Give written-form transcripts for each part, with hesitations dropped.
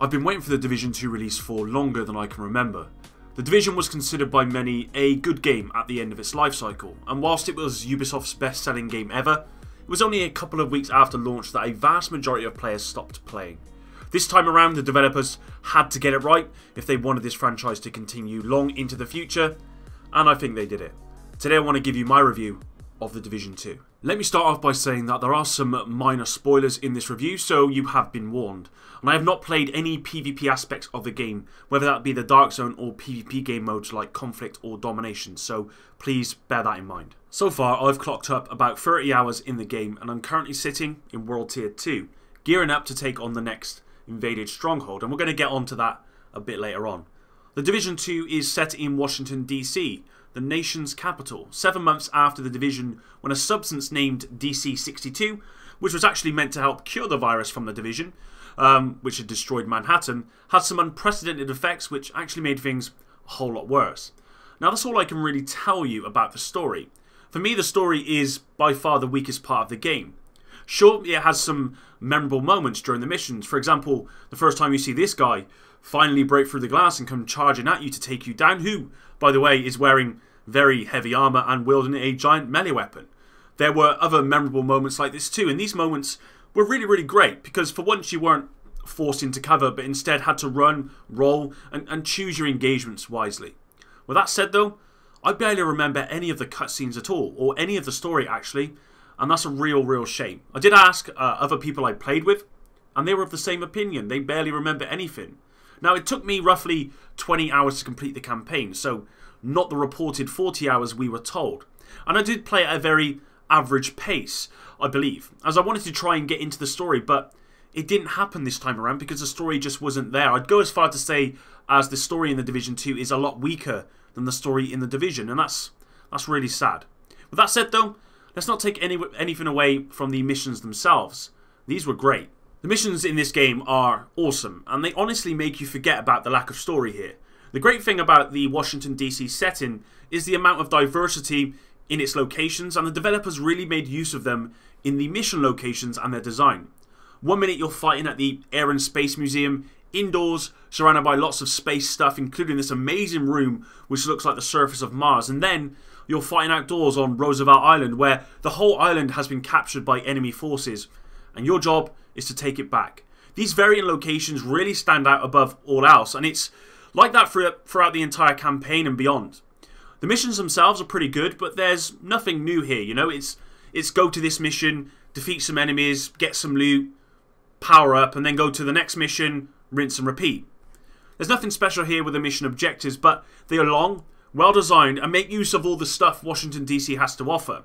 I've been waiting for the Division 2 release for longer than I can remember. The Division was considered by many a good game at the end of its life cycle, and whilst it was Ubisoft's best selling game ever, it was only a couple of weeks after launch that a vast majority of players stopped playing. This time around, the developers had to get it right if they wanted this franchise to continue long into the future, and I think they did it. Today I want to give you my review of the Division 2. Let me start off by saying that there are some minor spoilers in this review, so you have been warned. And I have not played any PvP aspects of the game, whether that be the Dark Zone or PvP game modes like Conflict or Domination, so please bear that in mind. So far, I've clocked up about 30 hours in the game, and I'm currently sitting in World Tier 2, gearing up to take on the next invaded Stronghold, and we're going to get onto that a bit later on. The Division 2 is set in Washington D.C, the nation's capital, 7 months after the Division, when a substance named DC-62, which was actually meant to help cure the virus from the Division, which had destroyed Manhattan, had some unprecedented effects which actually made things a whole lot worse. Now that's all I can really tell you about the story. For me, the story is by far the weakest part of the game. Sure, it has some memorable moments during the missions. For example, the first time you see this guy finally break through the glass and come charging at you to take you down, who, by the way, is wearing very heavy armour and wielding a giant melee weapon. There were other memorable moments like this too, and these moments were really great, because for once you weren't forced into cover, but instead had to run, roll, and choose your engagements wisely. With that said though, I barely remember any of the cutscenes at all, or any of the story actually, and that's a real shame. I did ask other people I played with, and they were of the same opinion. They barely remember anything. Now, it took me roughly 20 hours to complete the campaign, so not the reported 40 hours we were told. And I did play at a very average pace, I believe, as I wanted to try and get into the story, but it didn't happen this time around because the story just wasn't there. I'd go as far to say as the story in the Division 2 is a lot weaker than the story in the Division, and that's really sad. With that said though, let's not take anything away from the missions themselves. These were great. The missions in this game are awesome, and they honestly make you forget about the lack of story here. The great thing about the Washington D.C. setting is the amount of diversity in its locations, and the developers really made use of them in the mission locations and their design. One minute you're fighting at the Air and Space Museum, indoors, surrounded by lots of space stuff, including this amazing room which looks like the surface of Mars, and then you're fighting outdoors on Roosevelt Island, where the whole island has been captured by enemy forces, and your job is to take it back. These varying locations really stand out above all else, and it's like that throughout the entire campaign and beyond. The missions themselves are pretty good, but there's nothing new here, you know. It's go to this mission, defeat some enemies, get some loot, power up, and then go to the next mission, rinse and repeat. There's nothing special here with the mission objectives, but they are long, well designed, and make use of all the stuff Washington DC has to offer.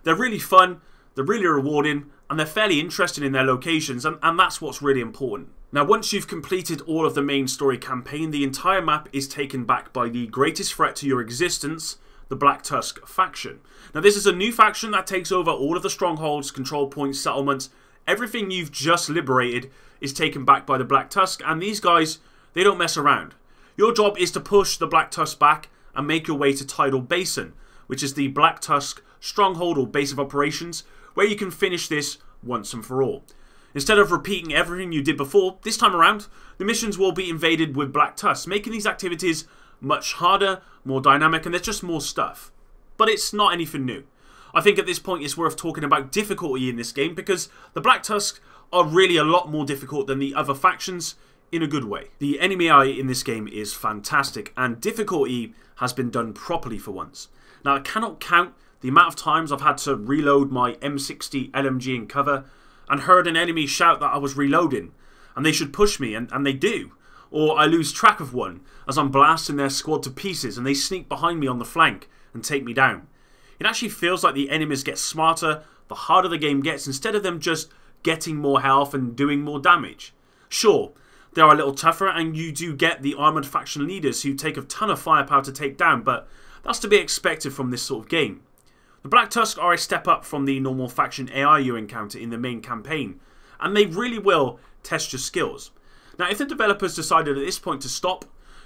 They're really fun, they're really rewarding, and they're fairly interesting in their locations, and that's what's really important. Now, once you've completed all of the main story campaign, the entire map is taken back by the greatest threat to your existence, the Black Tusk faction. Now, this is a new faction that takes over all of the strongholds, control points, settlements. Everything you've just liberated is taken back by the Black Tusk, and these guys, they don't mess around. Your job is to push the Black Tusk back and make your way to Tidal Basin, which is the Black Tusk stronghold or base of operations, where you can finish this once and for all. Instead of repeating everything you did before, this time around, the missions will be invaded with Black Tusks, making these activities much harder, more dynamic, and there's just more stuff. But it's not anything new. I think at this point it's worth talking about difficulty in this game, because the Black Tusks are really a lot more difficult than the other factions in a good way. The enemy AI in this game is fantastic, and difficulty has been done properly for once. Now, I cannot count the amount of times I've had to reload my M60 LMG in cover and heard an enemy shout that I was reloading and they should push me, and they do. Or I lose track of one as I'm blasting their squad to pieces and they sneak behind me on the flank and take me down. It actually feels like the enemies get smarter the harder the game gets, instead of them just getting more health and doing more damage. Sure, they are a little tougher, and you do get the armoured faction leaders who take a ton of firepower to take down, but that's to be expected from this sort of game. The Black Tusk are a step up from the normal faction AI you encounter in the main campaign, and they really will test your skills. Now, if the developers decided at this point to stop,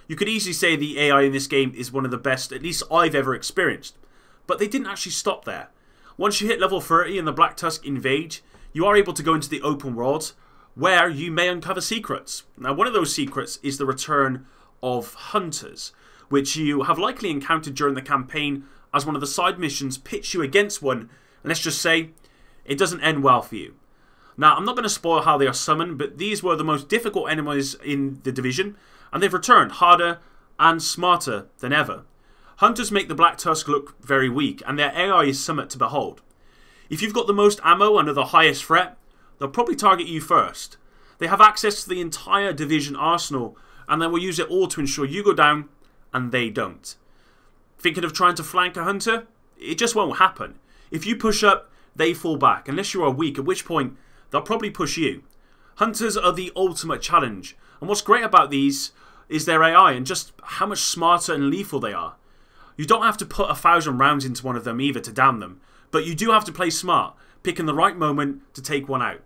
you could easily say the AI in this game is one of the best, at least I've ever experienced. But they didn't actually stop there. Once you hit level 30 and the Black Tusk invade, you are able to go into the open world, where you may uncover secrets. Now, one of those secrets is the return of hunters, which you have likely encountered during the campaign as one of the side missions pits you against one, and let's just say, it doesn't end well for you. Now, I'm not going to spoil how they are summoned, but these were the most difficult enemies in the Division, and they've returned harder and smarter than ever. Hunters make the Black Tusk look very weak, and their AI is somewhat to behold. If you've got the most ammo and are the highest threat, they'll probably target you first. They have access to the entire Division arsenal, and they will use it all to ensure you go down, and they don't. Thinking of trying to flank a hunter? It just won't happen. If you push up, they fall back, unless you are weak, at which point they'll probably push you. Hunters are the ultimate challenge, and what's great about these is their AI and just how much smarter and lethal they are. You don't have to put 1,000 rounds into one of them either to down them, but you do have to play smart, picking the right moment to take one out.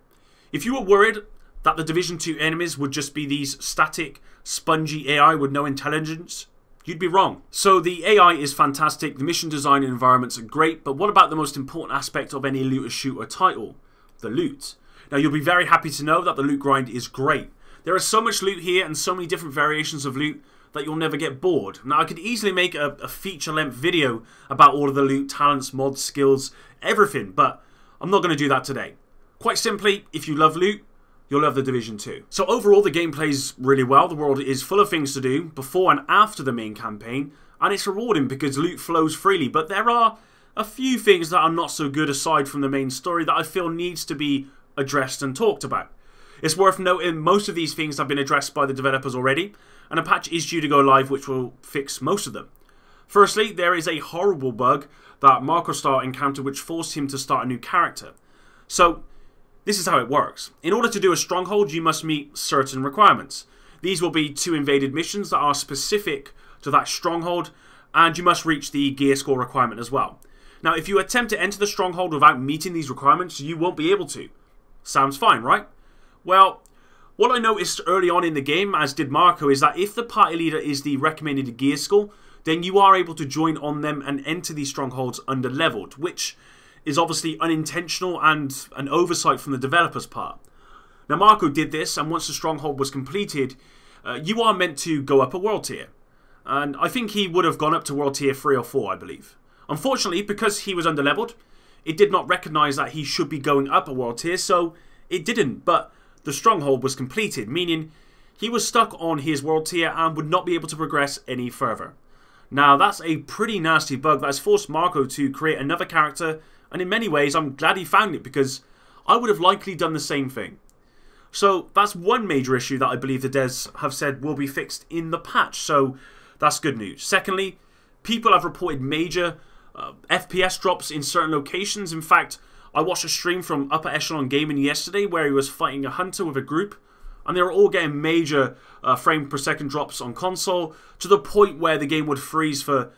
If you were worried that the Division 2 enemies would just be these static, spongy AI with no intelligence, you'd be wrong. So the AI is fantastic, the mission design and environments are great, but what about the most important aspect of any looter shooter title? The loot. Now, you'll be very happy to know that the loot grind is great. There is so much loot here and so many different variations of loot that you'll never get bored. Now, I could easily make a feature-length video about all of the loot, talents, mods, skills, everything, but I'm not going to do that today. Quite simply, if you love loot, you'll love the Division 2. So overall, the game plays really well. The world is full of things to do before and after the main campaign, and it's rewarding because loot flows freely, but there are a few things that are not so good aside from the main story that I feel needs to be addressed and talked about. It's worth noting most of these things have been addressed by the developers already, and a patch is due to go live which will fix most of them. Firstly, there is a horrible bug that Marco Star encountered which forced him to start a new character. So, this is how it works. In order to do a Stronghold, you must meet certain requirements. These will be 2 invaded missions that are specific to that Stronghold, and you must reach the gear score requirement as well. Now, if you attempt to enter the Stronghold without meeting these requirements, you won't be able to. Sounds fine, right? Well, what I noticed early on in the game, as did Marco, is that if the party leader is the recommended gear score, then you are able to join on them and enter these Strongholds under-leveled, which is obviously unintentional and an oversight from the developer's part. Now, Marco did this, and once the Stronghold was completed, you are meant to go up a world tier. And I think he would have gone up to world tier 3 or 4, I believe. Unfortunately, because he was under-leveled, it did not recognise that he should be going up a world tier, so it didn't, but the Stronghold was completed, meaning he was stuck on his world tier and would not be able to progress any further. Now, that's a pretty nasty bug that has forced Marco to create another character, and in many ways, I'm glad he found it because I would have likely done the same thing. So, that's one major issue that I believe the devs have said will be fixed in the patch, so that's good news. Secondly, people have reported major FPS drops in certain locations. In fact, I watched a stream from Upper Echelon Gaming yesterday where he was fighting a hunter with a group, and they were all getting major frame per second drops on console to the point where the game would freeze for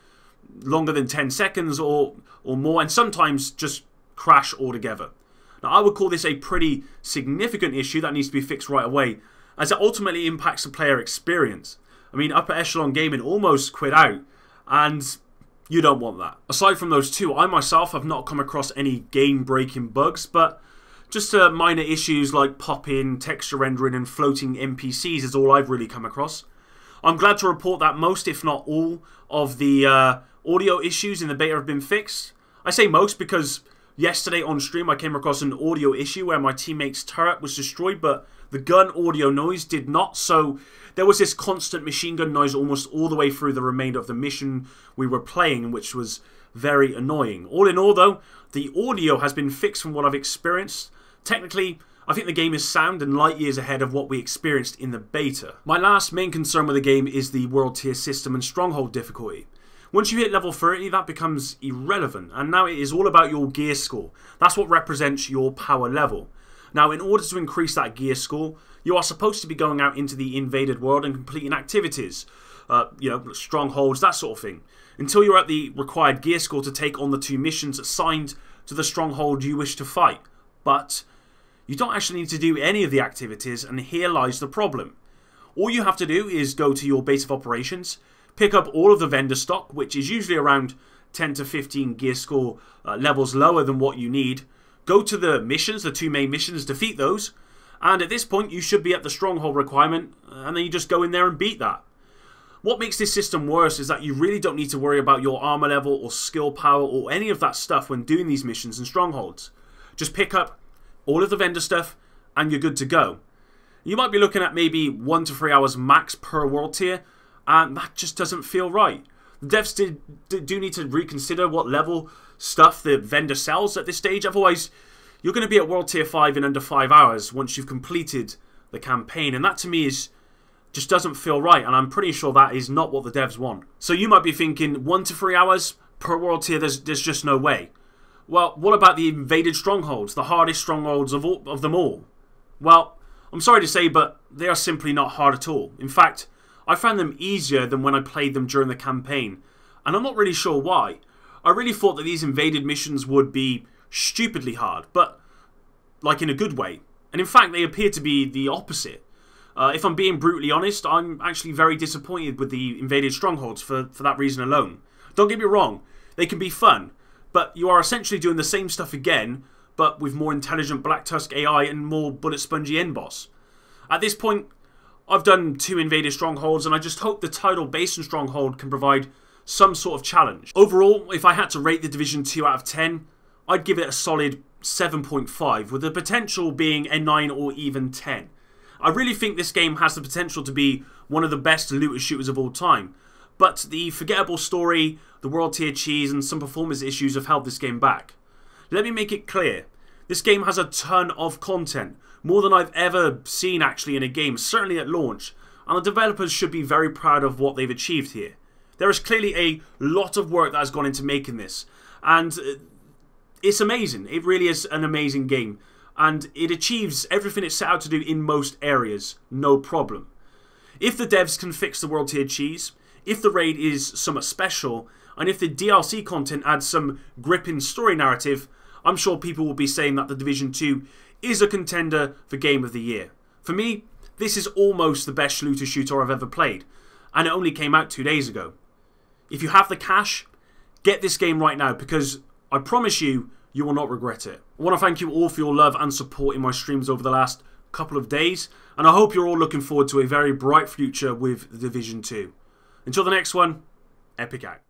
longer than 10 seconds or more, and sometimes just crash altogether. Now, I would call this a pretty significant issue that needs to be fixed right away, as it ultimately impacts the player experience. I mean, Upper Echelon Gaming almost quit out, and you don't want that. Aside from those two, I myself have not come across any game-breaking bugs, but just minor issues like pop-in, texture rendering, and floating NPCs is all I've really come across. I'm glad to report that most, if not all, of the audio issues in the beta have been fixed. I say most because yesterday on stream I came across an audio issue where my teammate's turret was destroyed, but the gun audio noise did not, so there was this constant machine gun noise almost all the way through the remainder of the mission we were playing, which was very annoying. All in all though, the audio has been fixed from what I've experienced. Technically, I think the game is sound and light years ahead of what we experienced in the beta. My last main concern with the game is the world tier system and Stronghold difficulty. Once you hit level 30, that becomes irrelevant, and now it is all about your gear score. That's what represents your power level. Now, in order to increase that gear score, you are supposed to be going out into the invaded world and completing activities, strongholds, that sort of thing, until you're at the required gear score to take on the 2 missions assigned to the stronghold you wish to fight. But you don't actually need to do any of the activities, and here lies the problem. All you have to do is go to your base of operations, pick up all of the vendor stock, which is usually around 10 to 15 gear score levels lower than what you need, go to the missions, the 2 main missions, defeat those, And at this point, you should be at the Stronghold requirement, and then you just go in there and beat that. What makes this system worse is that you really don't need to worry about your armor level or skill power or any of that stuff when doing these missions in Strongholds. Just pick up all of the vendor stuff and you're good to go. You might be looking at maybe 1 to 3 hours max per world tier, and that just doesn't feel right. The devs do need to reconsider what level stuff the vendor sells at this stage, otherwise you're going to be at world tier 5 in under 5 hours once you've completed the campaign, and that to me just doesn't feel right, and I'm pretty sure that is not what the devs want. So you might be thinking 1 to 3 hours per world tier, there's just no way. Well, what about the invaded strongholds, the hardest strongholds of them all? Well, I'm sorry to say, but they are simply not hard at all. In fact, I found them easier than when I played them during the campaign, and I'm not really sure why. I really thought that these invaded missions would be stupidly hard, but like in a good way. And in fact, they appear to be the opposite. If I'm being brutally honest, I'm actually very disappointed with the invaded strongholds for that reason alone. Don't get me wrong, they can be fun, but you are essentially doing the same stuff again, but with more intelligent Black Tusk AI and more bullet spongy end boss. At this point, I've done 2 invaded strongholds, and I just hope the tidal basin stronghold can provide some sort of challenge. Overall, if I had to rate the Division 2 out of 10, I'd give it a solid 7.5, with the potential being a 9 or even 10. I really think this game has the potential to be one of the best looter shooters of all time, but the forgettable story, the world tier cheese, and some performance issues have held this game back. Let me make it clear, this game has a ton of content, more than I've ever seen actually in a game, certainly at launch, and the developers should be very proud of what they've achieved here. There is clearly a lot of work that has gone into making this, and it's amazing. It really is an amazing game, and it achieves everything it set out to do in most areas, no problem. If the devs can fix the world tier cheese, if the raid is somewhat special, and if the DLC content adds some gripping story narrative, I'm sure people will be saying that the Division 2 is a contender for Game of the Year. For me, this is almost the best looter shooter I've ever played, and it only came out 2 days ago. If you have the cash, get this game right now, because I promise you, you will not regret it. I want to thank you all for your love and support in my streams over the last couple of days, and I hope you're all looking forward to a very bright future with the Division 2. Until the next one, Epic out.